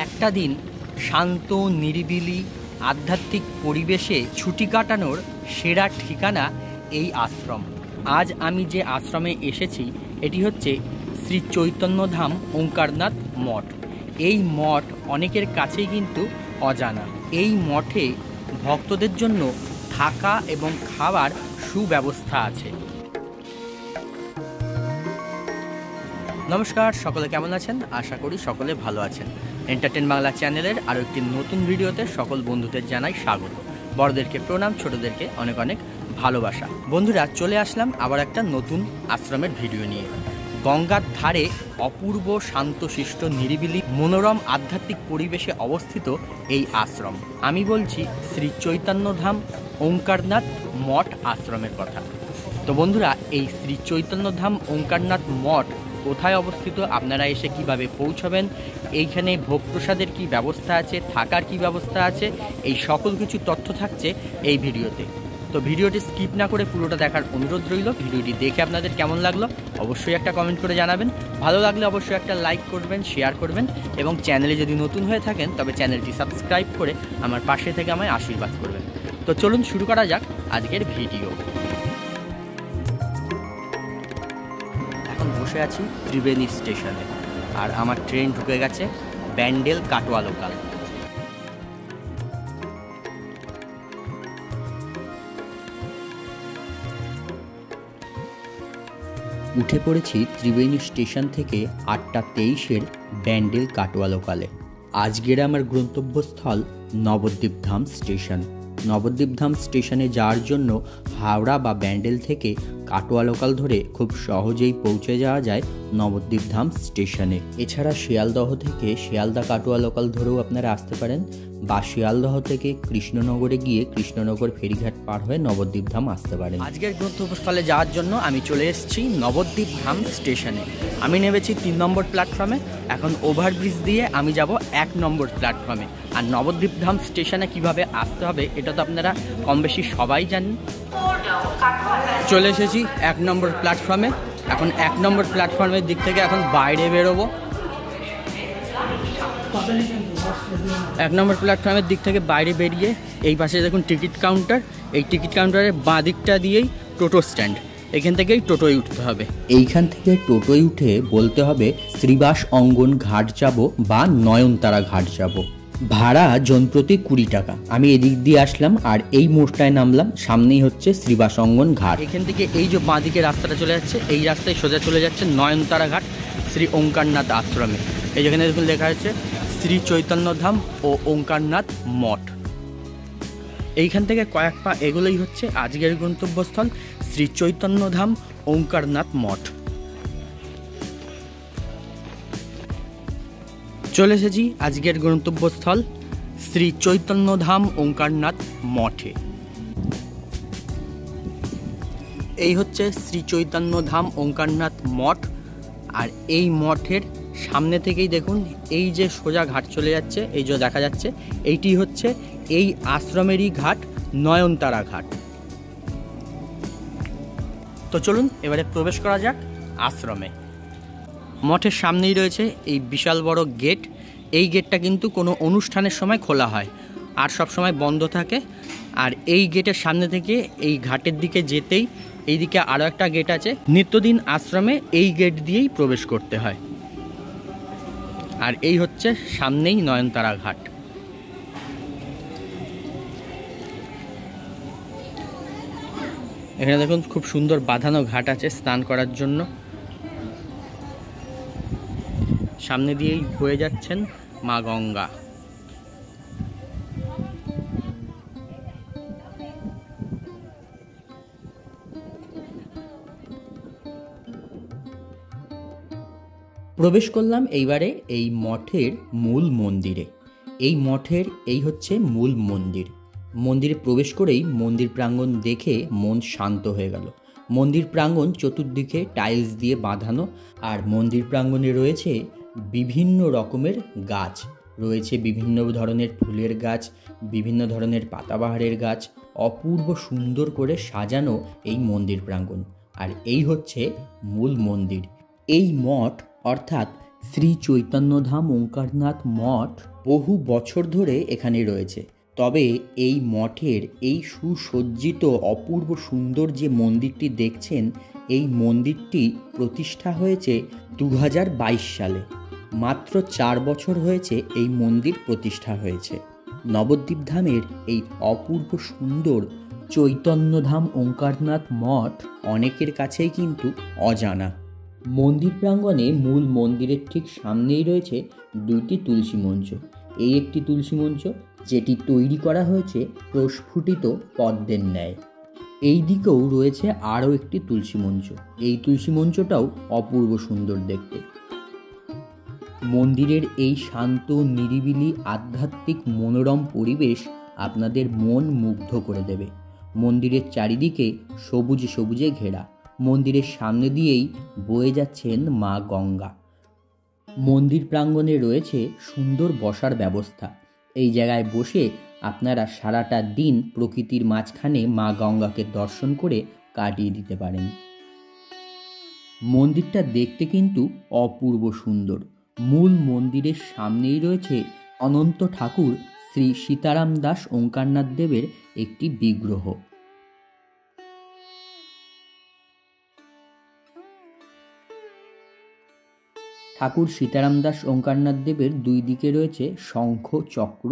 একটা দিন শান্ত নিরিবিলি আধ্যাত্মিক পরিবেশে ছুটি কাটানোর সেরা ঠিকানা এই আশ্রম। আজ আমি যে আশ্রমে এসেছি এটি হচ্ছে শ্রী চৈতন্যধাম ওঙ্কারনাথ মঠ। এই মঠ অনেকের কাছেই কিন্তু অজানা। এই মঠে ভক্তদের জন্য থাকা এবং খাবার সুব্যবস্থা আছে। নমস্কার, সকলে কেমন আছেন? আশা করি সকলে ভালো আছেন। এন্টারটেন বাংলা চ্যানেলের আরও একটি নতুন ভিডিওতে সকল বন্ধুদের জানাই স্বাগত। বড়দেরকে প্রণাম, ছোটদেরকে অনেক অনেক ভালোবাসা। বন্ধুরা, চলে আসলাম আবার একটা নতুন আশ্রমের ভিডিও নিয়ে। গঙ্গার ধারে অপূর্ব শান্তশিষ্ট নিরিবিলি মনোরম আধ্যাত্মিক পরিবেশে অবস্থিত এই আশ্রম। আমি বলছি শ্রী চৈতন্যধাম ওঙ্কারনাথ মঠ আশ্রমের কথা। তো বন্ধুরা, এই শ্রী চৈতন্যধাম ওঙ্কারনাথ মঠ কোথায় অবস্থিত, আপনারা এসে কিভাবে পৌঁছাবেন, এইখানে ভোগ প্রসাদের কী ব্যবস্থা আছে, থাকার কী ব্যবস্থা আছে, এই সকল কিছু তথ্য থাকছে এই ভিডিওতে। তো ভিডিওটি স্কিপ না করে পুরোটা দেখার অনুরোধ রইল। ভিডিওটি দেখে আপনাদের কেমন লাগলো অবশ্যই একটা কমেন্ট করে জানাবেন। ভালো লাগলে অবশ্যই একটা লাইক করবেন, শেয়ার করবেন এবং চ্যানেলে যদি নতুন হয়ে থাকেন তবে চ্যানেলটি সাবস্ক্রাইব করে আমার পাশে থেকে আমায় আশীর্বাদ করবেন। তো চলুন শুরু করা যাক আজকের ভিডিও। এখন বসে আছি ত্রিবেণী স্টেশনে, আর আমার ট্রেন ঢুকে গেছে ব্যান্ডেল কাটোয়া লোকাল। উঠে পড়েছি ত্রিবেণী স্টেশন থেকে 8টা 23-এর ব্যান্ডেল কাটোয়া লোকালে। আজকের আমার গন্তব্যস্থল নবদ্বীপধাম স্টেশন। নবদ্বীপধাম স্টেশনে যাওয়ার জন্য হাওড়া বা ব্যান্ডেল থেকে কাটোয়া লোকাল ধরে খুব সহজেই পৌঁছে যাওয়া যায় নবদ্বীপধাম স্টেশনে। এছাড়া শিয়ালদহ থেকে শিয়ালদা কাটোয়া লোকাল ধরেও আপনারা আসতে পারেন, বা শিয়ালদহ থেকে কৃষ্ণনগরে গিয়ে কৃষ্ণনগর ফেরিঘাট পার হয়ে নবদ্বীপধাম আসতে পারেন। আজকের গন্তব্যস্থলে যাওয়ার জন্য আমি চলে এসেছি নবদ্বীপধাম স্টেশনে। আমি নেমেছি 3 নম্বর প্ল্যাটফর্মে। এখন ওভারব্রিজ দিয়ে আমি যাব 1 নম্বর প্ল্যাটফর্মে। আর নবদ্বীপধাম স্টেশনে কিভাবে আসতে হবে এটা তো আপনারা কম বেশি সবাই জানেন। চলে এসেছি 1 নম্বর প্ল্যাটফর্মে। এখন 1 নম্বর প্ল্যাটফর্মের দিক থেকে এখন বাইরে বেরোবো। 1 নম্বর প্ল্যাটফর্মের দিক থেকে বাইরে বেরিয়ে এই পাশে দেখুন টিকিট কাউন্টার। এই টিকিট কাউন্টারের বাঁ দিকটা দিয়েই টোটো স্ট্যান্ড, এখান থেকেই টোটোয় উঠতে হবে। এইখান থেকে টোটোয় উঠে বলতে হবে শ্রীবাস অঙ্গন ঘাট যাব বা নয়নতারা ঘাট যাব। ভাড়া জনপ্রতি 20 টাকা। আমি এদিক দিয়ে আসলাম আর এই মোড়টায় নামলাম, সামনেই হচ্ছে শ্রীবাস অঙ্গন ঘাট। এখান থেকে এই যে বাঁ দিকে রাস্তাটা চলে যাচ্ছে, এই রাস্তায় সোজা চলে যাচ্ছে নয়নতারা ঘাট শ্রী ওঙ্কারনাথ আশ্রমে। এই যেখানে দেখুন লেখা আছে শ্রী চৈতন্যধাম ও ওঙ্কারনাথ মঠ। এইখান থেকে কয়েক পা এগুলোই হচ্ছে আজকের গন্তব্যস্থল শ্রী চৈতন্যধাম ওঙ্কারনাথ মঠ। চলে এসেছি আজকের গন্তব্যস্থল শ্রী চৈতন্যধাম ওঙ্কারনাথ মঠে। এই হচ্ছে শ্রী চৈতন্যধাম ওঙ্কারনাথ মঠ। আর এই মঠের সামনে থেকেই দেখুন এই যে সোজা ঘাট চলে যাচ্ছে, এই যে দেখা যাচ্ছে এইটি হচ্ছে এই আশ্রমেরই ঘাট, নয়নতারা ঘাট। তো চলুন এবারে প্রবেশ করা যাক আশ্রমে। মঠের সামনেই রয়েছে এই বিশাল বড় গেট। এই গেটটা কিন্তু কোনো অনুষ্ঠানের সময় খোলা হয় আর সব সময় বন্ধ থাকে। আর এই গেটের সামনে থেকে এই ঘাটের দিকে যেতেই এইদিকে আরও একটা গেট আছে। নিত্যদিন আশ্রমে এই গেট দিয়েই প্রবেশ করতে হয়। আর এই হচ্ছে সামনেই নয়নতারা ঘাট। এখানে দেখুন খুব সুন্দর বাঁধানো ঘাট আছে স্নান করার জন্য। সামনে দিয়েই বয়ে যাচ্ছেন মা গঙ্গা। প্রবেশ করলাম এইবারে এই মঠের মূল মন্দিরে। এই মঠের এই হচ্ছে মূল মন্দির। মন্দিরে প্রবেশ করেই মন্দির প্রাঙ্গণ দেখে মন শান্ত হয়ে গেল। মন্দির প্রাঙ্গণ চতুর্দিকে টাইলস দিয়ে বাঁধানো, আর মন্দির প্রাঙ্গণে রয়েছে বিভিন্ন রকমের গাছ, রয়েছে বিভিন্ন ধরনের ফুলের গাছ, বিভিন্ন ধরনের পাতাবাহারের গাছ। অপূর্ব সুন্দর করে সাজানো এই মন্দির প্রাঙ্গণ। আর এই হচ্ছে মূল মন্দির। এই মঠ অর্থাৎ শ্রী চৈতন্যধাম ওঙ্কারনাথ মঠ বহু বছর ধরে এখানে রয়েছে। তবে এই মঠের এই সুসজ্জিত অপূর্ব সুন্দর যে মন্দিরটি দেখছেন, এই মন্দিরটি প্রতিষ্ঠা হয়েছে 2022 সালে। মাত্র 4 বছর হয়েছে এই মন্দির প্রতিষ্ঠা হয়েছে। নবদ্বীপ ধামের এই অপূর্ব সুন্দর চৈতন্যধাম ওঙ্কারনাথ মঠ অনেকের কাছেই কিন্তু অজানা। মন্দির প্রাঙ্গণে মূল মন্দিরের ঠিক সামনেই রয়েছে 2টি তুলসী মঞ্চ। এই একটি তুলসী মঞ্চ, যেটি তৈরি করা হয়েছে প্রস্ফুটিত পদ্মের ন্যায়। এই দিকেও রয়েছে আরও একটি তুলসী মঞ্চ। এই তুলসী মঞ্চটাও অপূর্ব সুন্দর দেখতে। মন্দিরের এই শান্ত, নিরিবিলি, আধ্যাত্মিক, মনোরম পরিবেশ আপনাদের মন মুগ্ধ করে দেবে। মন্দিরের চারিদিকে সবুজে সবুজে ঘেরা। মন্দিরের সামনে দিয়েই বয়ে যাচ্ছেন মা গঙ্গা। মন্দির প্রাঙ্গণে রয়েছে সুন্দর বসার ব্যবস্থা। এই জায়গায় বসে আপনারা সারাটা দিন প্রকৃতির মাঝখানে মা গঙ্গাকে দর্শন করে কাটিয়ে দিতে পারেন। মন্দিরটা দেখতে কিন্তু অপূর্ব সুন্দর। মূল মন্দিরের সামনেই রয়েছে অনন্ত ঠাকুর শ্রী সীতারাম দাস ওঙ্কারনাথ দেবের একটি বিগ্রহ। ঠাকুর সীতারাম দাস ওঙ্কারনাথ দেবের দুই দিকে রয়েছে শঙ্খ, চক্র,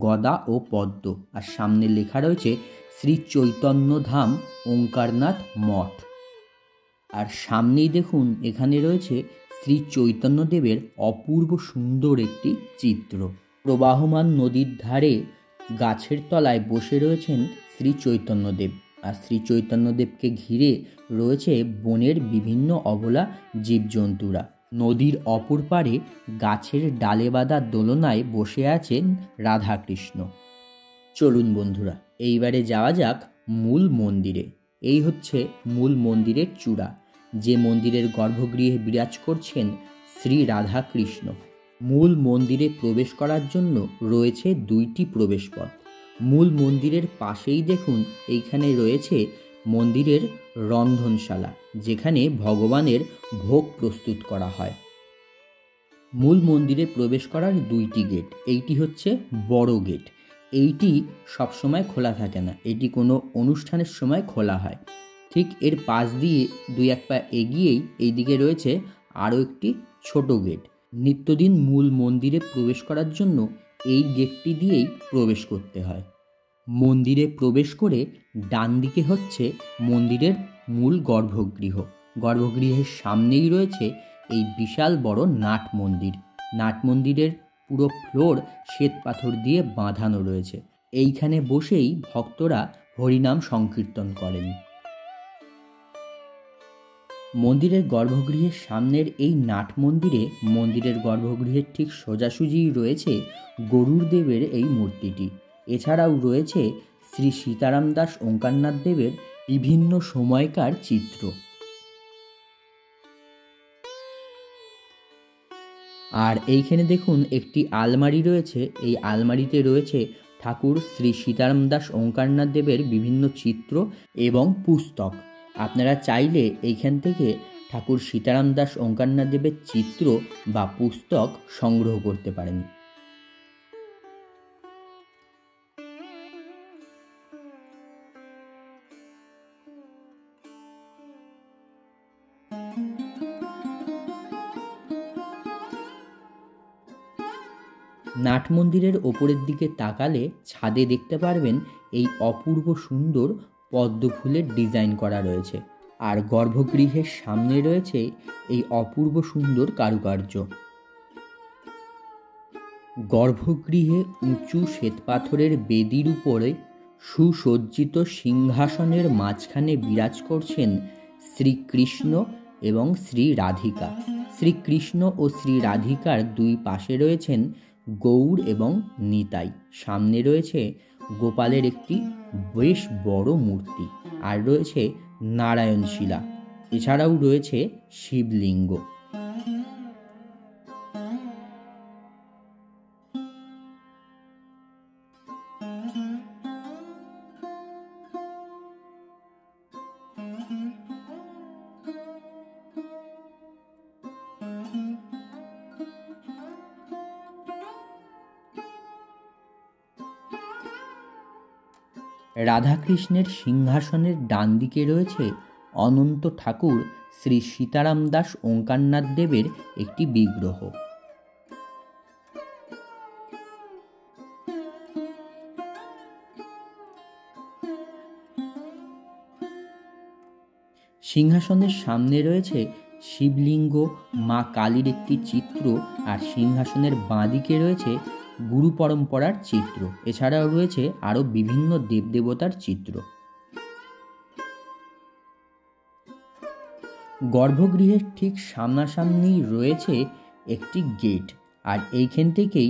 গদা ও পদ্ম, আর সামনে লেখা রয়েছে শ্রী চৈতন্যধাম ওঙ্কারনাথ মঠ। আর সামনেই দেখুন, এখানে রয়েছে শ্রী চৈতন্যদেবের অপূর্ব সুন্দর একটি চিত্র। প্রবাহমান নদীর ধারে গাছের তলায় বসে রয়েছেন শ্রী চৈতন্যদেব, আর শ্রী চৈতন্যদেবকে ঘিরে রয়েছে বনের বিভিন্ন অবলা জীবজন্তুরা। নদীর অপর পারে গাছের ডালে বাঁধা দোলনায় বসে আছেন রাধাকৃষ্ণ। চলুন বন্ধুরা, এইবারে যাওয়া যাক মূল মন্দিরে। এই হচ্ছে মূল মন্দিরের চূড়া, যে মন্দিরের গর্ভগৃহে বিরাজ করছেন শ্রী রাধাকৃষ্ণ। মূল মন্দিরে প্রবেশ করার জন্য রয়েছে 2টি প্রবেশপথ। মূল মন্দিরের পাশেই দেখুন, এইখানে রয়েছে মন্দিরের রন্ধনশালা, যেখানে ভগবানের ভোগ প্রস্তুত করা হয়। মূল মন্দিরে প্রবেশ করার 2টি গেট। এইটি হচ্ছে বড় গেট। এইটি সবসময় খোলা থাকে না, এটি কোনো অনুষ্ঠানের সময় খোলা হয়। ঠিক এর পাশ দিয়ে 2-1 পা এগিয়েই এইদিকে রয়েছে আরও একটি ছোট গেট। নিত্যদিন মূল মন্দিরে প্রবেশ করার জন্য এই গেটটি দিয়েই প্রবেশ করতে হয়। মন্দিরে প্রবেশ করে ডান দিকে হচ্ছে মন্দিরের মূল গর্ভগৃহ। গর্ভগৃহের সামনেই রয়েছে এই বিশাল বড় নাট মন্দির। নাট মন্দিরের পুরো ফ্লোর শ্বেত পাথর দিয়ে বাঁধানো রয়েছে। এইখানে বসেই ভক্তরা হরিনাম সংকীর্তন করেন। মন্দিরের গর্ভগৃহের সামনের এই নাট মন্দিরে, মন্দিরের গর্ভগৃহের ঠিক সোজাসুজিই রয়েছে গরুর দেবের এই মূর্তিটি। এছাড়াও রয়েছে শ্রী সীতারাম দাস ওঙ্কারনাথ দেবের বিভিন্ন সময়কার চিত্র। আর এইখানে দেখুন একটি আলমারি রয়েছে। এই আলমারিতে রয়েছে ঠাকুর শ্রী সীতারাম দাস ওঙ্কারনাথ দেবের বিভিন্ন চিত্র এবং পুস্তক। আপনারা চাইলে এইখান থেকে ঠাকুর সীতারাম দাস ওঙ্কারনাথ দেবের চিত্র বা পুস্তক সংগ্রহ করতে পারেন। নাট মন্দিরের ওপরের দিকে তাকালে ছাদে দেখতে পারবেন এই অপূর্ব সুন্দর পদ্ম ফুলের ডিজাইন করা রয়েছে। আর গর্ভগৃহের সামনে রয়েছে এই অপূর্ব সুন্দর কারুকার্য। গর্ভগৃহে উঁচু শ্বেতপাথরের বেদির উপরে সুসজ্জিত সিংহাসনের মাঝখানে বিরাজ করছেন শ্রীকৃষ্ণ এবং শ্রী রাধিকা। শ্রীকৃষ্ণ ও শ্রী রাধিকার 2 পাশে রয়েছেন গৌর এবং নিতাই। সামনে রয়েছে গোপালের একটি বেশ বড় মূর্তি, আর রয়েছে নারায়ণ শিলা। এছাড়াও রয়েছে শিবলিঙ্গ। রাধাকৃষ্ণের সিংহাসনের ডান দিকে রয়েছে অনন্ত ঠাকুর শ্রী সীতারাম দাস ওঙ্কারনাথ দেবের একটি বিগ্রহ। সিংহাসনের সামনে রয়েছে শিবলিঙ্গ, মা কালীর একটি চিত্র, আর সিংহাসনের বাঁদিকে রয়েছে গুরু পরম্পরার চিত্র। এছাড়াও রয়েছে আরও বিভিন্ন দেবদেবতার চিত্র। গর্ভগৃহের ঠিক সামনাসামনি রয়েছে একটি গেট, আর এইখান থেকেই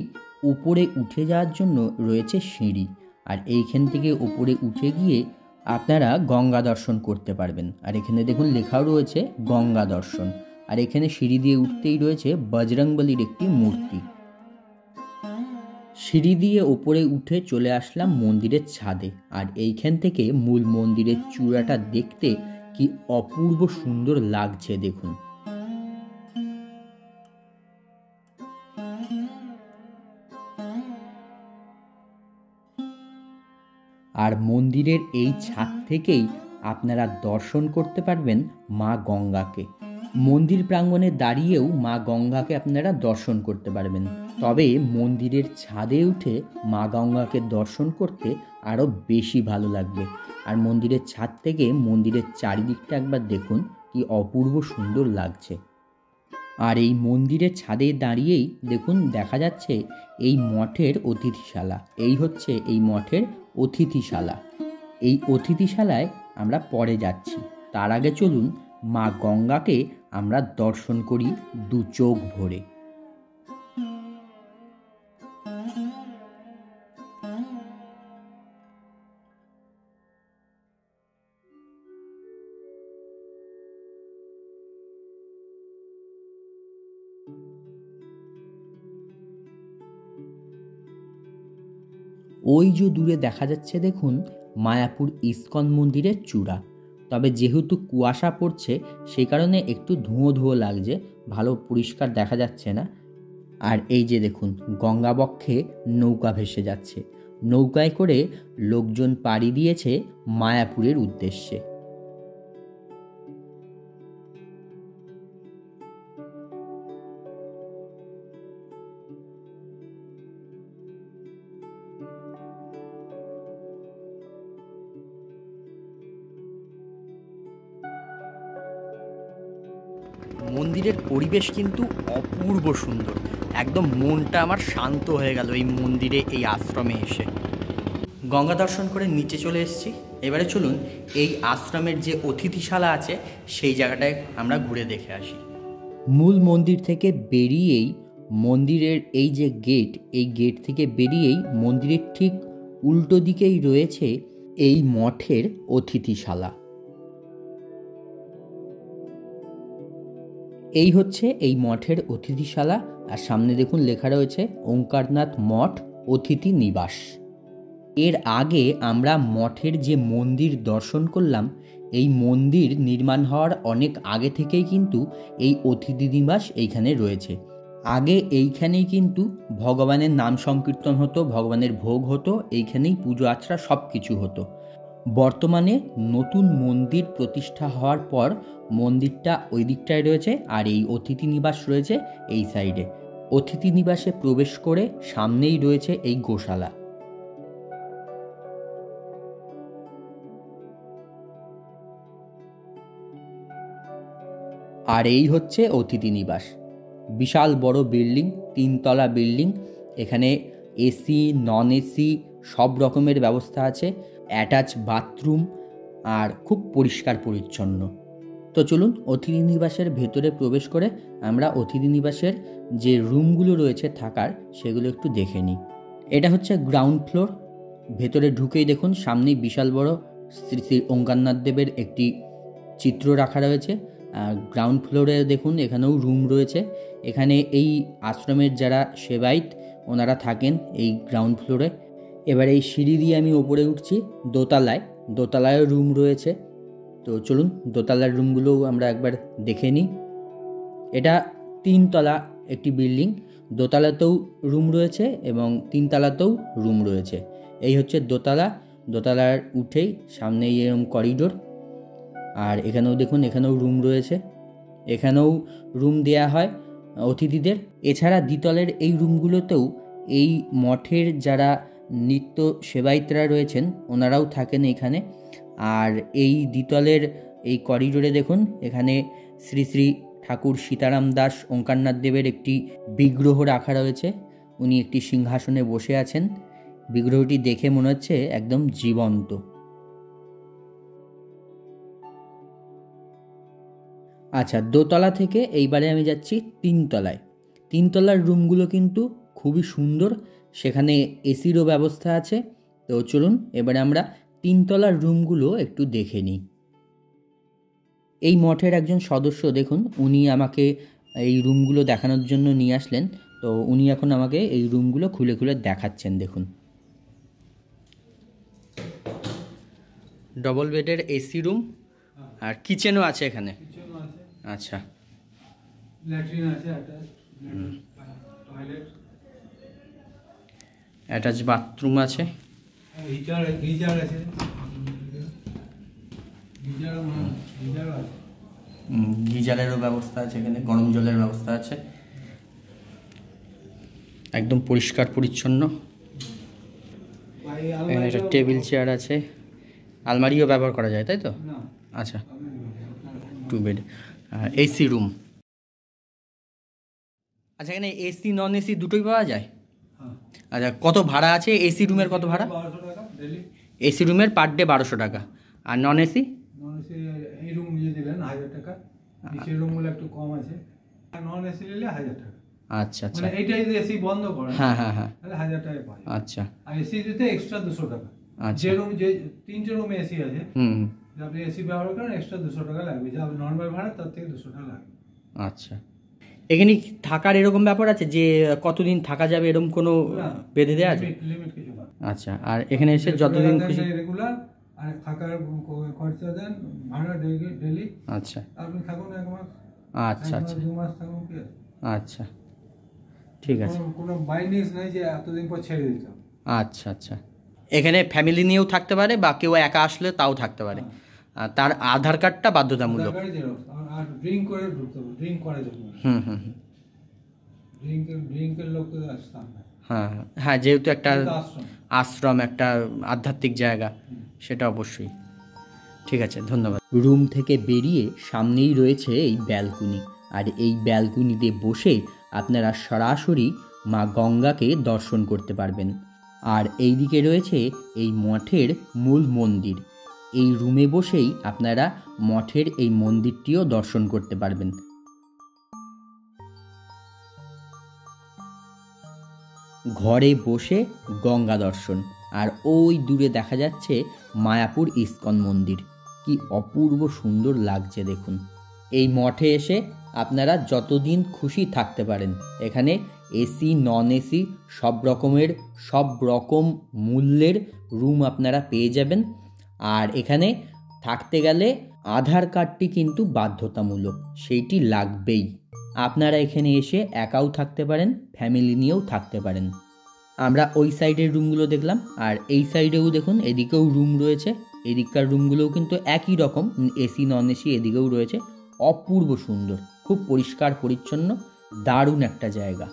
উপরে উঠে যাওয়ার জন্য রয়েছে সিঁড়ি, আর এইখান থেকে উপরে উঠে গিয়ে আপনারা গঙ্গা দর্শন করতে পারবেন। আর এখানে দেখুন লেখাও রয়েছে গঙ্গা দর্শন। আর এখানে সিঁড়ি দিয়ে উঠতেই রয়েছে বজরংবলীর একটি মূর্তি। সিঁড়ি দিয়ে ওপরে উঠে চলে আসলাম মন্দিরের ছাদে, আর এইখান থেকে মূল মন্দিরের চূড়াটা দেখতে কি অপূর্ব সুন্দর লাগছে দেখুন। আর মন্দিরের এই ছাদ থেকেই আপনারা দর্শন করতে পারবেন মা গঙ্গাকে। মন্দির প্রাঙ্গণে দাঁড়িয়েও মা গঙ্গাকে আপনারা দর্শন করতে পারবেন। তবে মন্দিরের ছাদে উঠে মা গঙ্গাকে দর্শন করতে আরও বেশি ভালো লাগবে। আর মন্দিরের ছাদ থেকে মন্দিরের চারিদিকটা একবার দেখুন কি অপূর্ব সুন্দর লাগছে। আর এই মন্দিরের ছাদে দাঁড়িয়েই দেখুন দেখা যাচ্ছে এই মঠের অতিথিশালা। এই হচ্ছে এই মঠের অতিথিশালা। এই অতিথিশালায় আমরা পরে যাচ্ছি। তার আগে চলুন মা গঙ্গাকে আমরা দর্শন করি দু চোখ ভরে। ওই যে দূরে দেখা যাচ্ছে দেখুন মায়াপুর ইস্কন মন্দিরের চূড়া। তবে যেহেতু কুয়াশা পড়ছে সেই কারণে একটু ধুঁয়ো ধুঁয়ো লাগছে, ভালো পরিষ্কার দেখা যাচ্ছে না। আর এই যে দেখুন গঙ্গাবক্ষে নৌকা ভেসে যাচ্ছে। নৌকায় করে লোকজন পাড়ি দিয়েছে মায়াপুরের উদ্দেশ্যে। মন্দিরের পরিবেশ কিন্তু অপূর্ব সুন্দর, একদম মনটা আমার শান্ত হয়ে গেল এই মন্দিরে, এই আশ্রমে এসে। গঙ্গা দর্শন করে নিচে চলে এসেছি। এবারে চলুন এই আশ্রমের যে অতিথিশালা আছে সেই জায়গাটায় আমরা ঘুরে দেখে আসি। মূল মন্দির থেকে বেরিয়েই মন্দিরের এই যে গেট, এই গেট থেকে বেরিয়েই মন্দিরের ঠিক উল্টো দিকেই রয়েছে এই মঠের অতিথিশালা। এই হচ্ছে এই মঠের অতিথিশালা। আর সামনে দেখুন লেখা রয়েছে ওঙ্কারনাথ মঠ অতিথি নিবাস। এর আগে আমরা মঠের যে মন্দির দর্শন করলাম, এই মন্দির নির্মাণ হওয়ার অনেক আগে থেকেই কিন্তু এই অতিথি নিবাস এইখানে রয়েছে। আগে এইখানেই কিন্তু ভগবানের নাম সংকীর্তন হতো, ভগবানের ভোগ হতো, এইখানেই পুজো আচরা সব কিছু হতো। বর্তমানে নতুন মন্দির প্রতিষ্ঠা হওয়ার পর মন্দিরটা ওই দিকটায় রয়েছে, আর এই অতিথি নিবাস রয়েছে এই সাইডে। অতিথি নিবাসে প্রবেশ করে সামনেই রয়েছে এই গোশালা। আর এই হচ্ছে অতিথি নিবাস। বিশাল বড় বিল্ডিং, 3 তলা বিল্ডিং। এখানে এসি, নন এসি সব রকমের ব্যবস্থা আছে, অ্যাটাচ বাথরুম, আর খুব পরিষ্কার পরিচ্ছন্ন। তো চলুন অতিথি নিবাসের ভেতরে প্রবেশ করে আমরা অতিথি নিবাসের যে রুমগুলো রয়েছে থাকার, সেগুলো একটু দেখে নিই। এটা হচ্ছে গ্রাউন্ড ফ্লোর। ভেতরে ঢুকেই দেখুন সামনেই বিশাল বড় শ্রী শ্রী ওঙ্কারনাথ দেবের একটি চিত্র রাখা রয়েছে। গ্রাউন্ড ফ্লোরে দেখুন এখানেও রুম রয়েছে। এখানে এই আশ্রমের যারা সেবায়িত ওনারা থাকেন এই গ্রাউন্ড ফ্লোরে। এবার এই সিঁড়ি দিয়ে আমি ওপরে উঠছি দোতলায়। দোতলায়ও রুম রয়েছে। তো চলুন দোতলার রুমগুলোও আমরা একবার দেখে নিই। এটা 3 তলা একটি বিল্ডিং। দোতলাতেও রুম রয়েছে এবং 3 তলাতেও রুম রয়েছে। এই হচ্ছে দোতলা। দোতলার উঠেই সামনেই এরকম করিডোর, আর এখানেও দেখুন এখানেও রুম রয়েছে, এখানেও রুম দেয়া হয় অতিথিদের। এছাড়া দ্বিতলের এই রুমগুলোতেও এই মঠের যারা নিত্য সেবায়িতরা রয়েছেন ওনারাও থাকেন এখানে। আর এই দ্বিতলের এই করিডোরে দেখুন এখানে শ্রী শ্রী ঠাকুর সীতারাম দাস ওঙ্কারনাথ দেবের একটি বিগ্রহ রাখা রয়েছে। উনি একটি সিংহাসনে বসে আছেন, বিগ্রহটি দেখে মনে হচ্ছে একদম জীবন্ত। আচ্ছা, দোতলা থেকে এইবারে আমি যাচ্ছি তিনতলায়। তিনতলার রুমগুলো কিন্তু খুবই সুন্দর, সেখানে এসিরও ব্যবস্থা আছে। তো চলুন এবারে আমরা তিনতলার রুমগুলো একটু দেখে নিই। এই মঠের একজন সদস্য দেখুন, উনি আমাকে এই রুমগুলো দেখানোর জন্য নিয়ে আসলেন। তো উনি এখন আমাকে এই রুমগুলো খুলে খুলে দেখাচ্ছেন। দেখুন, ডবল বেডের এসি রুম, আর কিচেনও আছে এখানে। আচ্ছা, ল্যাট্রিন আছে, অ্যাটাচ বাথরুম আছে, গিজারেরও ব্যবস্থা আছে এখানে, গরম জলের ব্যবস্থা আছে, একদম পরিষ্কার পরিচ্ছন্ন। এখানে একটা টেবিল চেয়ার আছে, আলমারিও ব্যবহার করা যায়, তাই তো? আচ্ছা, 2 বেড, এসি রুম। আচ্ছা, এখানে এসি নন এসি দুটোই পাওয়া যায়? আচ্ছা, কত ভাড়া আছে এসি রুমের? কত ভাড়া? এসি রুমের পার ডে 1200 টাকা, আর নন এসি? এই রুম নিয়ে দিলেন 1000 টাকা, নিচের রুমগুলো একটু কম আছে, নন এসি নিলে 1000 টাকা। আচ্ছা আচ্ছা, মানে এইটা যদি এসি বন্ধ করে হ্যাঁ হ্যাঁ হ্যাঁ, তাহলে 1000 টাকা পাওয়া যায়। আচ্ছা, আর এসি দিতে এক্সট্রা 200 টাকা। আচ্ছা, যে রুম যে 3টে রুমে এসি আছে, আপনি এসি ব্যবহার করেন এক্সট্রা 200 টাকা লাগবে, যা নরমাল ভাড়া তার থেকে 200 টাকা লাগবে। আচ্ছা, এখানে থাকার এরকম ব্যাপার আছে যে কতদিন থাকা যাবে, এরকম কোনো বেঁধে দেওয়া আছে? লিমিট কিছু না। আচ্ছা, আর এখানে এসে যতদিন খুশি রেগুলার, আর থাকার খরচা দেন ভাড়া ডেইলি। আচ্ছা, আপনি থাকুন 1 মাস, আচ্ছা আচ্ছা, 2 মাস থাকুন, কি আচ্ছা, ঠিক আছে। কোনো বাইন্ডিংস নেই যে এতদিন পর ছেড়ে দিতে হবে। আচ্ছা আচ্ছা, এখানে ফ্যামিলি নিয়েও থাকতে পারে বা কেউ একা আসলে তাও থাকতে পারে। তার আধার কার্ডটা বাধ্যতামূলক। আর ড্রিঙ্ক করে ঢুকতে হবে, ড্রিঙ্ক করার জন্য। হুম হুম হুম, ড্রিঙ্কের লোক তো আসতাম না। হ্যাঁ হ্যাঁ, যেহেতু একটা আশ্রম, একটা আধ্যাত্মিক জায়গা, সেটা অবশ্যই। ঠিক আছে, ধন্যবাদ। রুম থেকে বেরিয়ে সামনেই রয়েছে এই ব্যালকনি, আর এই ব্যালকনিতে বসে আপনারা সরাসরি মা গঙ্গাকে দর্শন করতে পারবেন। আর এই দিকে রয়েছে এই মঠের মূল মন্দির। এই রুমে বসেই আপনারা মঠের এই মন্দিরটিও দর্শন করতে পারবেন। ঘরে বসে গঙ্গা দর্শন, আর ওই দূরে দেখা যাচ্ছে মায়াপুর ইস্কন মন্দির। কি অপূর্ব সুন্দর লাগছে দেখুন। এই মঠে এসে আপনারা যতদিন খুশি থাকতে পারেন। এখানে এসি নন এসি সব রকম মূল্যের রুম আপনারা পেয়ে যাবেন। আর এখানে থাকতে গেলে আধার কার্ডটি কিন্তু বাধ্যতামূলক, সেইটি লাগবেই। আপনারা এখানে এসে একাও থাকতে পারেন, ফ্যামিলি নিয়েও থাকতে পারেন। আমরা ওই সাইডের রুমগুলো দেখলাম, আর এই সাইডেও দেখুন এদিকেও রুম রয়েছে। এদিককার রুমগুলোও কিন্তু একই রকম, এসি নন এসি এদিকেও রয়েছে। অপূর্ব সুন্দর, খুব পরিষ্কার পরিচ্ছন্ন, দারুণ একটা জায়গা।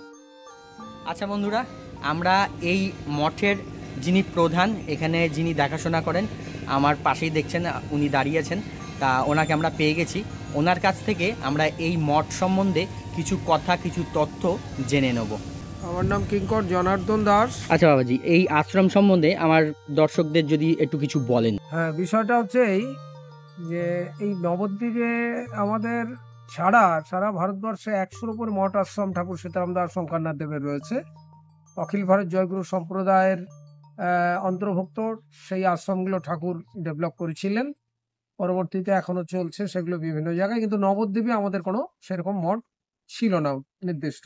আচ্ছা বন্ধুরা, আমরা এই মঠের যিনি প্রধান, এখানে যিনি দেখাশোনা করেন, আমার পাশেই দেখছেন উনি দাঁড়িয়ে আছেন, তা ওনাকে আমরা পেয়ে গেছি। ওনার কাছ থেকে আমরা এই মঠ সম্বন্ধে কিছু কথা, কিছু তথ্য জেনে নেব। আমার নাম কিঙ্কর জনার্দন দাস। আচ্ছা বাবাজি, এই আশ্রম সম্বন্ধে আমার দর্শকদের যদি একটু কিছু বলেন। হ্যাঁ, বিষয়টা হচ্ছে এই যে এই নবদ্বীপে আমাদের সারা ভারতবর্ষে 100-র উপর মঠ আশ্রম ঠাকুর সীতারাম দাস ওঙ্কারনাথ দেবের রয়েছে। অখিল ভারত জয়গুরু সম্প্রদায়ের অন্তর্ভুক্ত সেই আশ্রমগুলো ঠাকুর ডেভেলপ করেছিলেন। পরবর্তীতে এখনো চলছে সেগুলো বিভিন্ন জায়গায়, কিন্তু নবদ্বীপে আমাদের কোনো সেরকম মঠ ছিল না নির্দিষ্ট।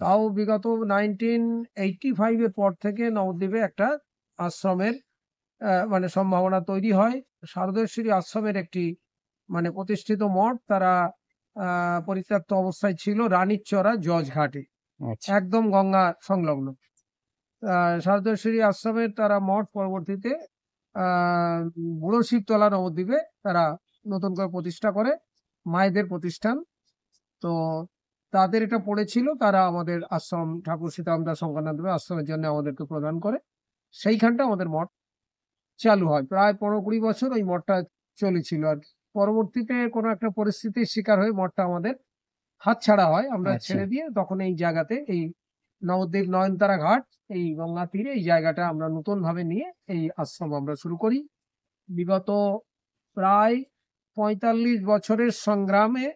তাও বিগত 1985-এর পর থেকে নবদ্বীপে একটা আশ্রমের মানে সম্ভাবনা তৈরি হয়। শারদেশ্বরী আশ্রমের একটি মানে প্রতিষ্ঠিত মঠ, তারা পরিত্যক্ত অবস্থায় ছিল রানীরচরা জজ ঘাটে, একদম গঙ্গা সংলগ্ন। শারদেশ্বরী আশ্রমের তারা মঠ পরবর্তীতে বুড়ো শিবতলা নবদ্বীপে তারা নতুন করে প্রতিষ্ঠা করে, মায়েদের প্রতিষ্ঠান। তো তাদের এটা পড়েছিল, তারা আমাদের আশ্রম ঠাকুর সীতারাম দাস শঙ্করনাথ দেবের আশ্রমের জন্য আমাদেরকে প্রদান করে। সেইখানটা আমাদের মঠ চালু হয়। প্রায় 15-20 বছর ওই মঠটা চলেছিল। আর পরবর্তীতে কোনো একটা পরিস্থিতির শিকার হয়ে মঠটা আমাদের হাতছাড়া হয়। আমরা আচ্ছা। ছেড়ে দিয়ে তখন এই জায়গাতে, এই নবদ্বীপ নয়নতারা ঘাট, এই গঙ্গা তীরে এই জায়গাটা আমরা নতুন ভাবে নিয়ে এই আশ্রম আমরা শুরু করি। বিগত প্রায় 45 বছরের সংগ্রামে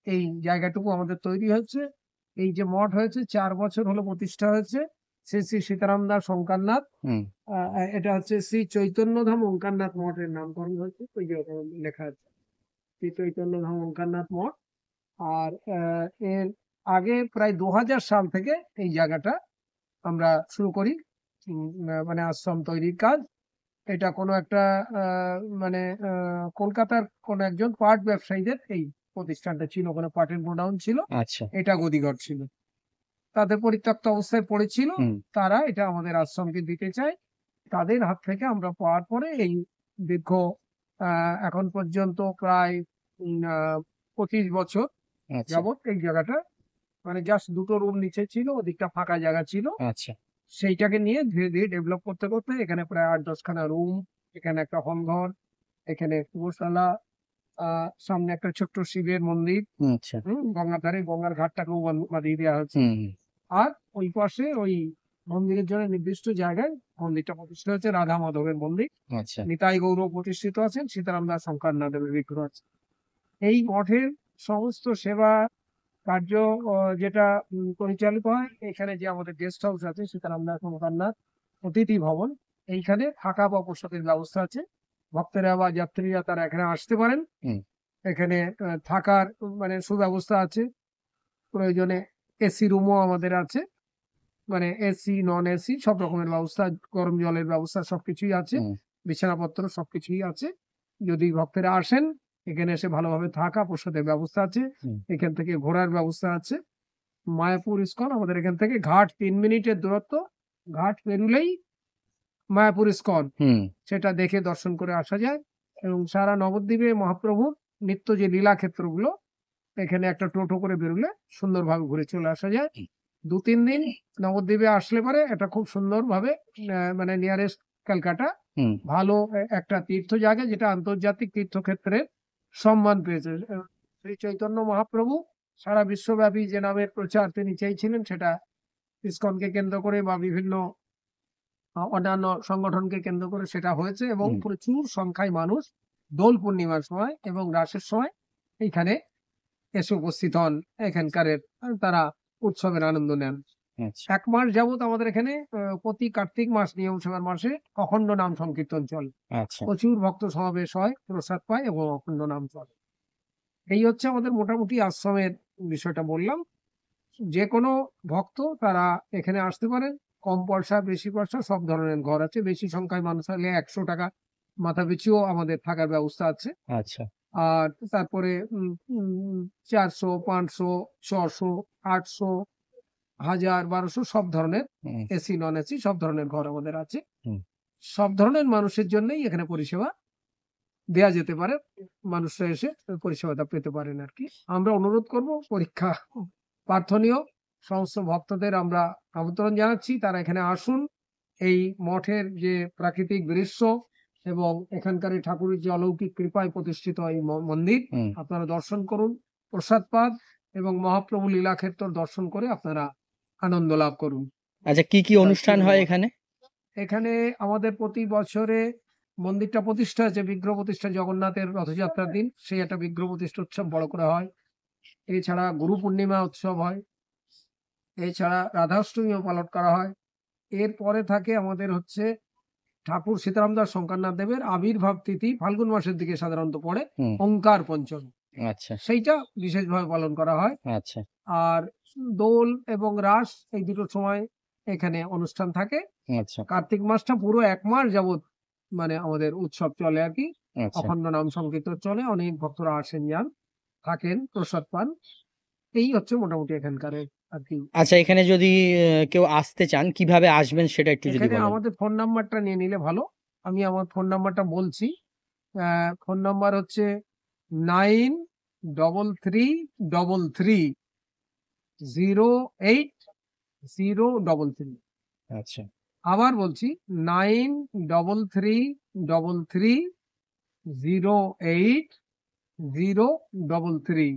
এই জায়গাটুকু আমাদের তৈরি হয়েছে। এই যে মঠ হয়েছে 4 বছর হলো প্রতিষ্ঠা হয়েছে। শ্রী শ্রী সীতারাম দাস ওঙ্কারনাথ, হুম। এটা হচ্ছে শ্রী চৈতন্যধাম ওঙ্কারনাথ মঠের নামকরণ হয়েছে, ওই যে ওখানে লেখা আছে শ্রী চৈতন্যধাম ওঙ্কারনাথ মঠ। আর এর আগে প্রায় 2000 সাল থেকে এই জায়গাটা আমরা শুরু করি, মানে আশ্রম তৈরির কাজ। এটা কোনো একটা মানে কলকাতার কোন একজন পাট ব্যবসায়ীদের এই প্রতিষ্ঠানটা ছিল, ওখানে পাটের গোডাউন ছিল, আচ্ছা। এটা গদিঘর ছিল, তাদের পরিত্যক্ত অবস্থায় পড়েছিল, হুম। তারা এটা আমাদের আশ্রমকে দিতে চায়। তাদের হাত থেকে আমরা পাওয়ার পরে এই দীর্ঘ এখন পর্যন্ত প্রায় 25 বছর আচ্ছা। যাবত এই জায়গাটা, মানে জাস্ট 2টো রুম নিচে ছিল, ওদিকটা ফাঁকা জায়গা ছিল, আচ্ছা। সেইটাকে নিয়ে ধীরে ধীরে ডেভেলপ করতে করতে এখানে প্রায় 8-10 খানা রুম, এখানে একটা হল ঘর, এখানে গোশালা, সামনে একটা ছোট্ট শিবের মন্দির, আচ্ছা। গঙ্গার ধারে গঙ্গার ঘাটটাকেও বাঁধিয়ে দেওয়া হয়েছে। হুম। আর ওই পাশে ওই মন্দিরের জন্য নির্দিষ্ট জায়গায় মন্দিরটা প্রতিষ্ঠিত হচ্ছে, রাধা মাধবের মন্দির। আচ্ছা। নিতাই গৌর প্রতিষ্ঠিত আছেন, সীতারাম দাস শঙ্করনাথ দেবের বিগ্রহ আছে। এই মঠের সমস্ত সেবা কার্য যেটা পরিচালিত হয়, এখানে যে আমাদের গেস্ট হাউস আছে সীতারাম দাস শঙ্করনাথ অতিথি ভবন, এইখানে থাকা বা বসতির ব্যবস্থা আছে। ভক্তেরা বা যাত্রীরা তারা এখানে আসতে পারেন। হুম। এখানে থাকার মানে সুব্যবস্থা আছে। প্রয়োজনে এসি রুমও আমাদের আছে, মানে এসি নন এসি সব রকমের ব্যবস্থা, গরম জলের ব্যবস্থা সবকিছুই আছে, হুম। বিছানাপত্র সবকিছুই আছে। যদি ভক্তেরা আসেন, এখানে এসে ভালোভাবে থাকা প্রসাদের ব্যবস্থা আছে, হুম। এখান থেকে ঘোরার ব্যবস্থা আছে। মায়াপুর ইস্কন আমাদের এখান থেকে ঘাট 3 মিনিটের দূরত্ব, ঘাট পেরুলেই মায়াপুর ইস্কন, হুম। সেটা দেখে দর্শন করে আসা যায়। এবং সারা নবদ্বীপে মহাপ্রভুর নিত্য যে লীলা ক্ষেত্রগুলো, এখানে একটা টোটো করে বেরোলে সুন্দরভাবে ঘুরে চলে আসা যায়। 2-3 দিন নবদ্বীপে আসলে পরে এটা খুব সুন্দরভাবে মানে নিয়ারেস্ট ক্যালকাটা হুম। ভালো একটা তীর্থ জায়গা, যেটা আন্তর্জাতিক তীর্থক্ষেত্রের সম্মান পেয়েছে। শ্রী চৈতন্য মহাপ্রভু সারা বিশ্বব্যাপী যে নামের প্রচার তিনি চেয়েছিলেন, সেটা ইসকনকে কেন্দ্র করে বা বিভিন্ন অন্যান্য সংগঠনকে কেন্দ্র করে সেটা হয়েছে। এবং হুম। প্রচুর সংখ্যায় মানুষ দোল পূর্ণিমার সময় এবং রাসের সময় এইখানে এসে উপস্থিত হন, এখানকার তারা উৎসবের আনন্দ নেন। আচ্ছা। 1 মাস যাবত আমাদের এখানে প্রতি কার্তিক মাস নিয়ম সেবার মাসে অখণ্ড নাম সংকীর্তন চলে। আচ্ছা। প্রচুর ভক্ত সমাবেশ হয়, প্রসাদ পায় এবং অখণ্ড নাম চলে। এই হচ্ছে আমাদের মোটামুটি আশ্রমের বিষয়টা বললাম। যে কোনো ভক্ত তারা এখানে আসতে পারেন। কম পয়সা বেশি পয়সা সব ধরনের ঘর আছে। বেশি সংখ্যায় মানুষ হলে 100 টাকা মাথা পিছুও আমাদের থাকার ব্যবস্থা আছে। আচ্ছা। আর তারপরে 400, 500, 600, 800, 1000, 1200 সব ধরনের হুম। এসি নন এসি সব ধরনের ঘর আমাদের আছে। হুম। সব ধরনের মানুষের জন্যই এখানে পরিষেবা দেয়া যেতে পারে। মানুষরা এসে পরিষেবাটা পেতে পারেন আরকি। আমরা অনুরোধ করব, পরীক্ষা প্রার্থনীয় সমস্ত ভক্তদের আমরা আমন্ত্রণ জানাচ্ছি, তারা এখানে আসুন। এই মঠের যে প্রাকৃতিক দৃশ্য এবং এখানকার এই ঠাকুরের যে অলৌকিক কৃপায় প্রতিষ্ঠিত এই মন্দির, হুম। আপনারা দর্শন করুন, প্রসাদ পান এবং মহাপ্রভু লীলাক্ষেত্র দর্শন করে আপনারা আনন্দ লাভ করুন। আচ্ছা, কি কি অনুষ্ঠান হয় এখানে? এখানে আমাদের প্রতি বছরে মন্দিরটা প্রতিষ্ঠা হয়েছে, বিগ্রহ প্রতিষ্ঠা জগন্নাথের রথযাত্রার দিন, সেই একটা বিগ্রহ প্রতিষ্ঠা উৎসব বড় করে হয়। এছাড়া গুরু পূর্ণিমা উৎসব হয়, এছাড়া রাধাষ্টমীও পালন করা হয়। এরপরে থাকে আমাদের হচ্ছে ঠাকুর সীতারাম দাস শঙ্করনাথ দেবের আবির্ভাব তিথি, ফাল্গুন মাসের দিকে সাধারণত পড়ে, হুম। ওঙ্কার পঞ্চমী, আচ্ছা। সেইটা বিশেষভাবে পালন করা হয়। আচ্ছা। আর দোল এবং রাস এই দুটো সময় এখানে অনুষ্ঠান থাকে। আচ্ছা। কার্তিক মাসটা পুরো 1 মাস যাবত মানে আমাদের উৎসব চলে আর কি, আচ্ছা। অখণ্ড নাম সংকীর্তন চলে, অনেক ভক্তরা আসেন যান, থাকেন, প্রসাদ পান। এই হচ্ছে মোটামুটি এখানকার আর কি। আচ্ছা, এখানে যদি কেউ আসতে চান কিভাবে আসবেন সেটা একটু যদি এখানে বলেন। আমাদের ফোন নাম্বারটা নিয়ে নিলে ভালো। আমি আমার ফোন নাম্বারটা বলছি। ফোন নাম্বার হচ্ছে 9333080033। আচ্ছা আবার বলছি 9333080033।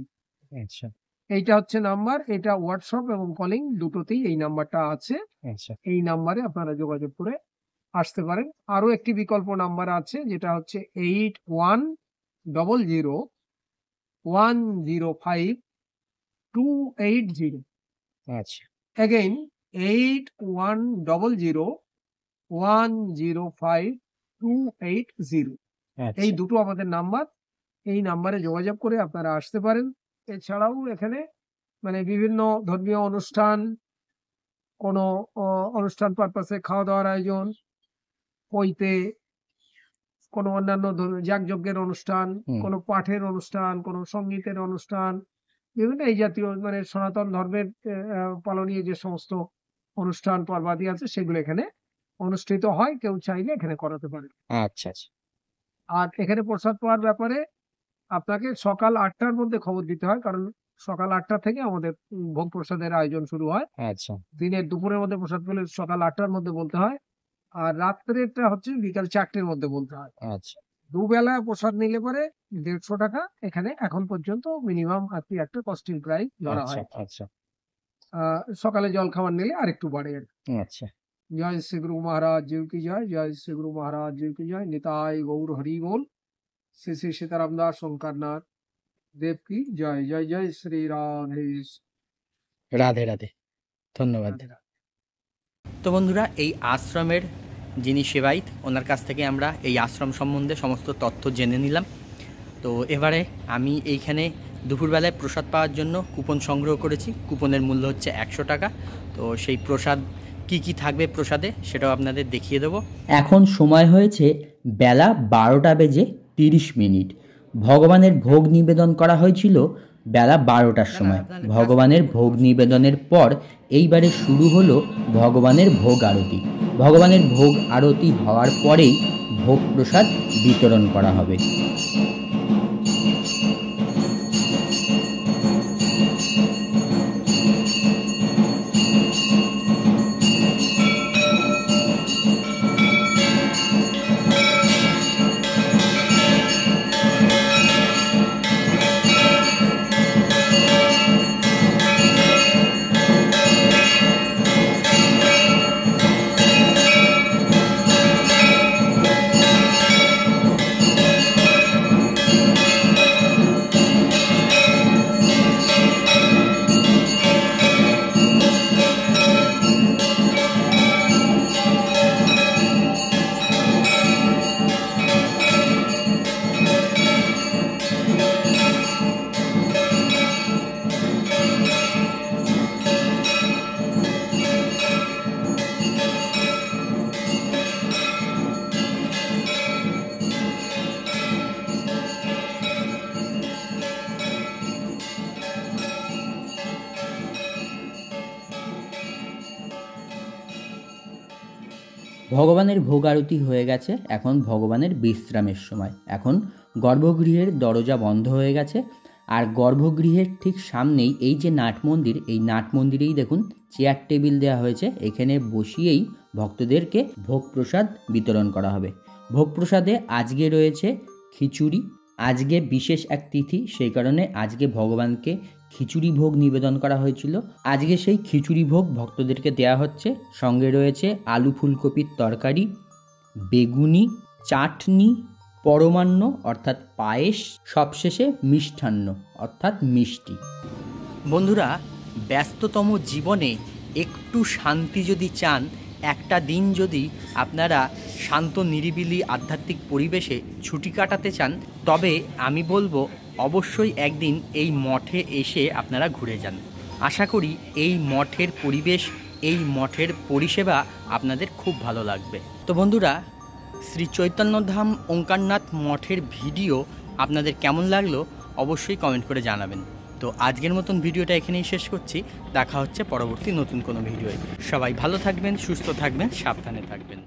আচ্ছা এইটা হচ্ছে নাম্বার। এটা হোয়াটসঅ্যাপ এবং কলিং দুটোতেই এই নাম্বারটা আছে। আচ্ছা এই নাম্বারে আপনারা যোগাযোগ করে আসতে পারেন। আরো একটি বিকল্প নাম্বার আছে, যেটা হচ্ছে 8100105280। আচ্ছা Again 8100105280। এই দুটো আমাদের নাম্বার। এই নাম্বারে যোগাযোগ করে আপনারা আসতে পারেন। এছাড়াও এখানে মানে বিভিন্ন ধর্মীয় অনুষ্ঠান, কোনো অনুষ্ঠান পারপাসে খাওয়া দাওয়ার আয়োজন, পৈতে, কোনো অন্যান্য যাগযজ্ঞের অনুষ্ঠান, কোনো পাঠের অনুষ্ঠান, কোনো সঙ্গীতের অনুষ্ঠান, বিভিন্ন এই জাতীয় মানে সনাতন ধর্মের পালনীয় যে সমস্ত অনুষ্ঠান পর্বাদি আছে সেগুলো এখানে অনুষ্ঠিত হয়। কেউ চাইলে এখানে করাতে পারে। আচ্ছা আচ্ছা আর এখানে প্রসাদ পাওয়ার ব্যাপারে আপনাকে সকাল 8টার মধ্যে খবর দিতে হয়, কারণ সকাল 8টা থেকে আমাদের ভোগ প্রসাদের আয়োজন শুরু হয়। আচ্ছা দিনের দুপুরের মধ্যে প্রসাদ পেলে সকাল 8টার মধ্যে বলতে হয়, আর রাত্রেরটা হচ্ছে বিকাল 4টের মধ্যে বলতে হয়। আচ্ছা দুবেলা প্রসাদ নিলে পরে 150 টাকা এখানে এখন পর্যন্ত মিনিমাম আর কি একটা কস্টিং প্রাইস ধরা হয়। আচ্ছা সকালে জল খাবার নিলে আরেকটু বাড়ে আর কি। আচ্ছা জয় শ্রী গুরু মহারাজ জিউ কি জয়, জয় শ্রী গুরু মহারাজ জিউ কি জয়। নিতাই গৌর হরি বল। শ্রী শ্রী সীতারাম দাস শঙ্করনাথ দেব কি জয়। জয় জয় শ্রী রাধে। রাধে রাধে, ধন্যবাদ। তো বন্ধুরা, এই আশ্রমের যিনি সেবায়িত, ওনার কাছ থেকে আমরা এই আশ্রম সম্বন্ধে সমস্ত তথ্য জেনে নিলাম। তো এবারে আমি এইখানে দুপুরবেলায় প্রসাদ পাওয়ার জন্য কুপন সংগ্রহ করেছি। কুপনের মূল্য হচ্ছে 100 টাকা। তো সেই প্রসাদ কি থাকবে প্রসাদে সেটাও আপনাদের দেখিয়ে দেবো। এখন সময় হয়েছে বেলা 12টা বেজে 30 মিনিট। ভগবানের ভোগ নিবেদন করা হয়েছিল বেলা 12টার সময়। ভগবানের ভোগ নিবেদনের পর এইবারে শুরু হলো ভগবানের ভোগ আরতি। ভগবানের ভোগ আরতি হওয়ার পরেই ভোগ প্রসাদ বিতরণ করা হবে। ভগবানের ভোগ আরতি হয়ে গেছে, এখন ভগবানের বিশ্রামের সময়। এখন গর্ভগৃহের দরজা বন্ধ হয়ে গেছে, আর গর্ভগৃহের ঠিক সামনেই এই যে নাট মন্দির, এই নাট মন্দিরেই দেখুন চেয়ার টেবিল দেওয়া হয়েছে। এখানে বসিয়েই ভক্তদেরকে ভোগ প্রসাদ বিতরণ করা হবে। ভোগ প্রসাদে আজকে রয়েছে খিচুড়ি। আজকে বিশেষ এক তিথি, সেই কারণে আজকে ভগবানকে খিচুড়ি ভোগ নিবেদন করা হয়েছিল। আজকে সেই খিচুড়ি ভোগ ভক্তদেরকে দেয়া হচ্ছে। সঙ্গে রয়েছে আলু ফুলকপির তরকারি, বেগুনি, চাটনি, পরমান্ন অর্থাৎ পায়েস, সবশেষে মিষ্টান্ন অর্থাৎ মিষ্টি। বন্ধুরা, ব্যস্ততম জীবনে একটু শান্তি যদি চান, একটা দিন যদি আপনারা শান্ত নিরিবিলি আধ্যাত্মিক পরিবেশে ছুটি কাটাতে চান, তবে আমি বলবো অবশ্যই একদিন এই মঠে এসে আপনারা ঘুরে যান। আশা করি এই মঠের পরিবেশ, এই মঠের পরিষেবা আপনাদের খুব ভালো লাগবে। তো বন্ধুরা, শ্রী চৈতন্যধাম ওঙ্কারনাথ মঠের ভিডিও আপনাদের কেমন লাগলো অবশ্যই কমেন্ট করে জানাবেন। তো আজকের মতন ভিডিওটা এখানেই শেষ করছি। দেখা হচ্ছে পরবর্তী নতুন কোনো ভিডিওয়। সবাই ভালো থাকবেন, সুস্থ থাকবেন, সাবধানে থাকবেন।